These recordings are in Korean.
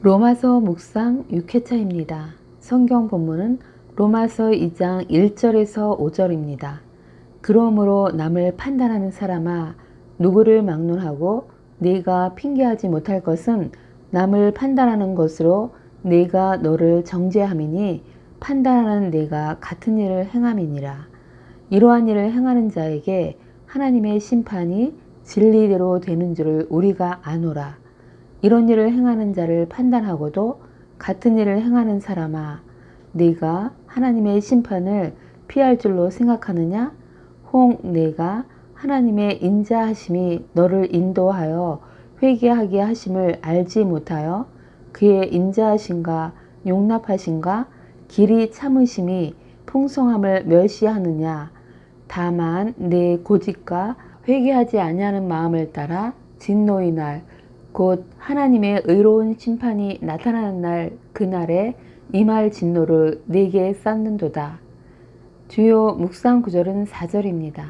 로마서 묵상 6회차입니다. 성경 본문은 로마서 2장 1절에서 5절입니다. 그러므로 남을 판단하는 사람아, 누구를 막론하고 네가 핑계하지 못할 것은 남을 판단하는 것으로 네가 너를 정죄함이니 판단하는 네가 같은 일을 행함이니라. 이러한 일을 행하는 자에게 하나님의 심판이 진리대로 되는 줄을 우리가 아노라. 이런 일을 행하는 자를 판단하고도 같은 일을 행하는 사람아, 네가 하나님의 심판을 피할 줄로 생각하느냐? 혹 네가 하나님의 인자하심이 너를 인도하여 회개하게 하심을 알지 못하여 그의 인자하심과 용납하심과 길이 참으심이 풍성함을 멸시하느냐? 다만 내 고집과 회개하지 아니하는 마음을 따라 진노의 날 곧 하나님의 의로운 심판이 나타나는 날 그날에 임할 진노를 네게 쌓는도다. 주요 묵상 구절은 4절입니다.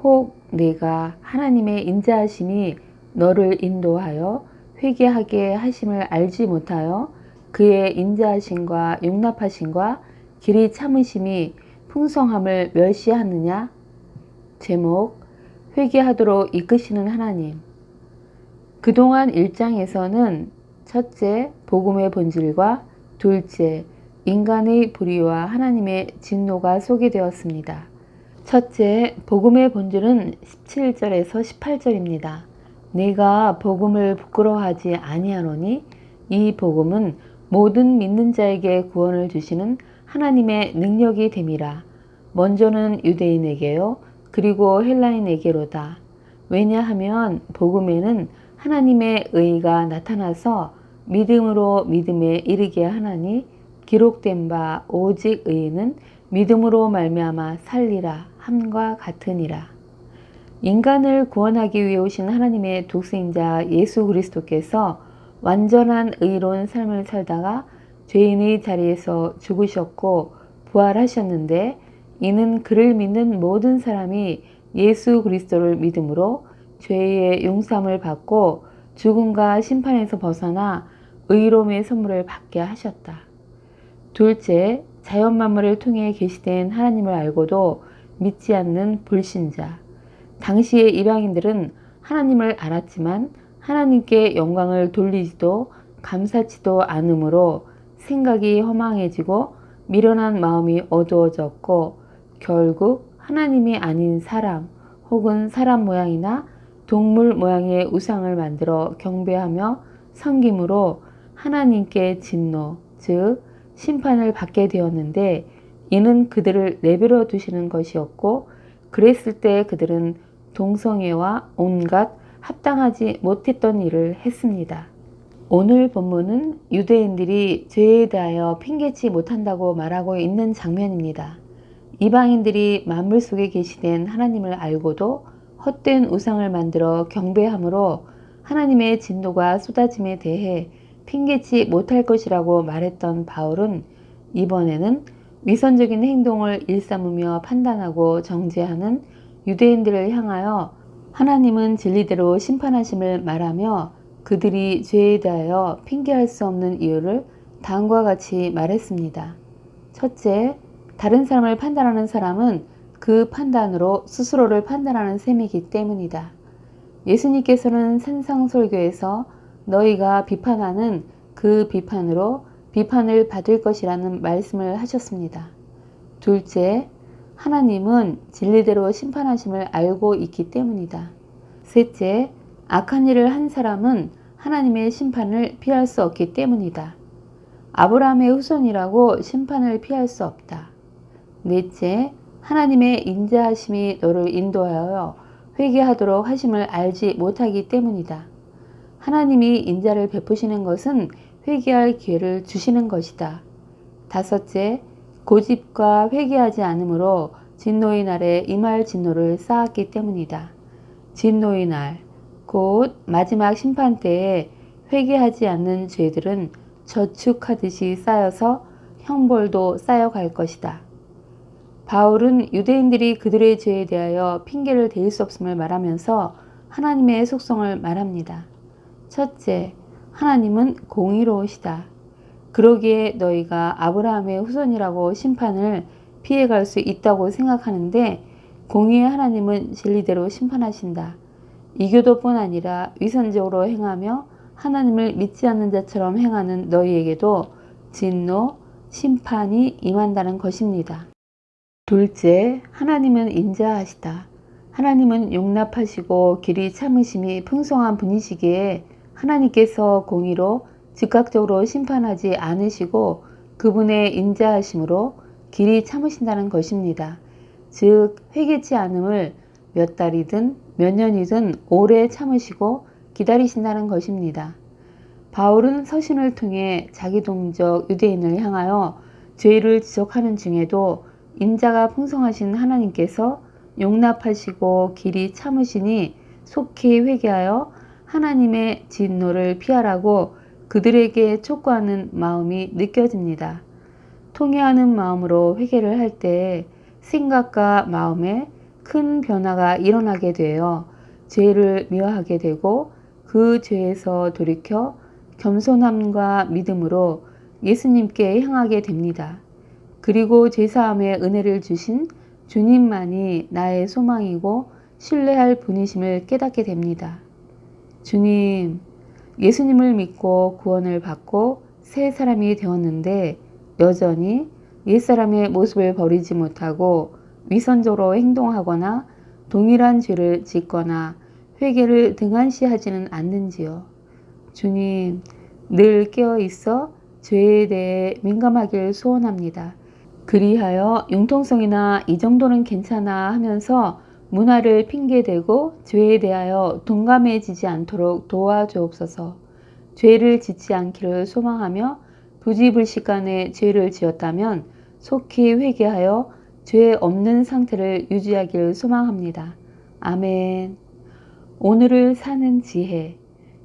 혹 네가 하나님의 인자하심이 너를 인도하여 회개하게 하심을 알지 못하여 그의 인자하심과 용납하심과 길이 참으심이 풍성함을 멸시하느냐? 제목, 회개하도록 이끄시는 하나님. 그동안 1장에서는 첫째, 복음의 본질과 둘째, 인간의 불의와 하나님의 진노가 소개되었습니다. 첫째, 복음의 본질은 17절에서 18절입니다. 내가 복음을 부끄러워하지 아니하노니 이 복음은 모든 믿는 자에게 구원을 주시는 하나님의 능력이 됨이라. 먼저는 유대인에게요, 그리고 헬라인에게로다. 왜냐하면 복음에는 하나님의 의가 나타나서 믿음으로 믿음에 이르게 하나니 기록된 바 오직 의인은 믿음으로 말미암아 살리라 함과 같으니라. 인간을 구원하기 위해 오신 하나님의 독생자 예수 그리스도께서 완전한 의로운 삶을 살다가 죄인의 자리에서 죽으셨고 부활하셨는데, 이는 그를 믿는 모든 사람이 예수 그리스도를 믿음으로 죄의 용서함을 받고 죽음과 심판에서 벗어나 의로움의 선물을 받게 하셨다. 둘째, 자연 만물을 통해 계시된 하나님을 알고도 믿지 않는 불신자. 당시의 이방인들은 하나님을 알았지만 하나님께 영광을 돌리지도 감사치도 않으므로 생각이 허망해지고 미련한 마음이 어두워졌고 결국 하나님이 아닌 사람 혹은 사람 모양이나 동물 모양의 우상을 만들어 경배하며 섬김으로 하나님께 진노, 즉 심판을 받게 되었는데, 이는 그들을 내버려 두시는 것이었고, 그랬을 때 그들은 동성애와 온갖 합당하지 못했던 일을 했습니다. 오늘 본문은 유대인들이 죄에 대하여 핑계치 못한다고 말하고 있는 장면입니다. 이방인들이 만물 속에 계시된 하나님을 알고도 헛된 우상을 만들어 경배함으로 하나님의 진노가 쏟아짐에 대해 핑계치 못할 것이라고 말했던 바울은 이번에는 위선적인 행동을 일삼으며 판단하고 정죄하는 유대인들을 향하여 하나님은 진리대로 심판하심을 말하며 그들이 죄에 대하여 핑계할 수 없는 이유를 다음과 같이 말했습니다. 첫째, 다른 사람을 판단하는 사람은 그 판단으로 스스로를 판단하는 셈이기 때문이다. 예수님께서는 산상설교에서 너희가 비판하는 그 비판으로 비판을 받을 것이라는 말씀을 하셨습니다. 둘째, 하나님은 진리대로 심판하심을 알고 있기 때문이다. 셋째, 악한 일을 한 사람은 하나님의 심판을 피할 수 없기 때문이다. 아브라함의 후손이라고 심판을 피할 수 없다. 넷째, 하나님의 인자하심이 너를 인도하여 회개하도록 하심을 알지 못하기 때문이다. 하나님이 인자를 베푸시는 것은 회개할 기회를 주시는 것이다. 다섯째, 고집과 회개하지 않으므로 진노의 날에 임할 진노를 쌓았기 때문이다. 진노의 날, 곧 마지막 심판 때에 회개하지 않는 죄들은 저축하듯이 쌓여서 형벌도 쌓여갈 것이다. 바울은 유대인들이 그들의 죄에 대하여 핑계를 댈 수 없음을 말하면서 하나님의 속성을 말합니다. 첫째, 하나님은 공의로우시다. 그러기에 너희가 아브라함의 후손이라고 심판을 피해갈 수 있다고 생각하는데 공의의 하나님은 진리대로 심판하신다. 이교도뿐 아니라 위선적으로 행하며 하나님을 믿지 않는 자처럼 행하는 너희에게도 진노, 심판이 임한다는 것입니다. 둘째, 하나님은 인자하시다. 하나님은 용납하시고 길이 참으심이 풍성한 분이시기에 하나님께서 공의로 즉각적으로 심판하지 않으시고 그분의 인자하심으로 길이 참으신다는 것입니다. 즉 회개치 않음을 몇 달이든 몇 년이든 오래 참으시고 기다리신다는 것입니다. 바울은 서신을 통해 자기 동족 유대인을 향하여 죄를 지적하는 중에도 인자가 풍성하신 하나님께서 용납하시고 길이 참으시니 속히 회개하여 하나님의 진노를 피하라고 그들에게 촉구하는 마음이 느껴집니다. 통회하는 마음으로 회개를 할 때 생각과 마음에 큰 변화가 일어나게 되어 죄를 미워하게 되고 그 죄에서 돌이켜 겸손함과 믿음으로 예수님께 향하게 됩니다. 그리고 죄사함의 은혜를 주신 주님만이 나의 소망이고 신뢰할 분이심을 깨닫게 됩니다. 주님, 예수님을 믿고 구원을 받고 새 사람이 되었는데 여전히 옛사람의 모습을 버리지 못하고 위선적으로 행동하거나 동일한 죄를 짓거나 회개를 등한시하지는 않는지요. 주님, 늘 깨어있어 죄에 대해 민감하길 소원합니다. 그리하여 융통성이나 이 정도는 괜찮아 하면서 문화를 핑계대고 죄에 대하여 둔감해지지 않도록 도와주옵소서. 죄를 짓지 않기를 소망하며 부지불식간에 죄를 지었다면 속히 회개하여 죄 없는 상태를 유지하기를 소망합니다. 아멘. 오늘을 사는 지혜.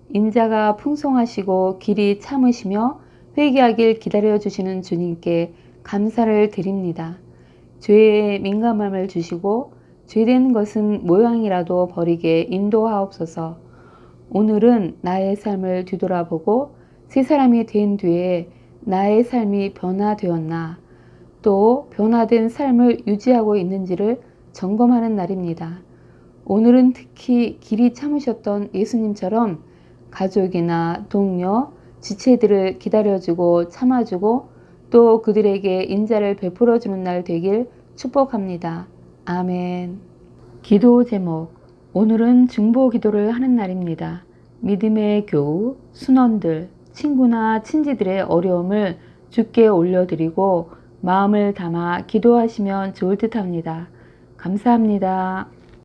인자가 풍성하시고 길이 참으시며 회개하길 기다려주시는 주님께 감사를 드립니다. 죄에 민감함을 주시고 죄된 것은 모양이라도 버리게 인도하옵소서. 오늘은 나의 삶을 뒤돌아보고 새 사람이 된 뒤에 나의 삶이 변화되었나 또 변화된 삶을 유지하고 있는지를 점검하는 날입니다. 오늘은 특히 길이 참으셨던 예수님처럼 가족이나 동료, 지체들을 기다려주고 참아주고 또 그들에게 인자를 베풀어주는 날 되길 축복합니다. 아멘. 기도 제목. 오늘은 중보 기도를 하는 날입니다. 믿음의 교우, 순원들, 친구나 친지들의 어려움을 주께 올려드리고 마음을 담아 기도하시면 좋을 듯 합니다. 감사합니다.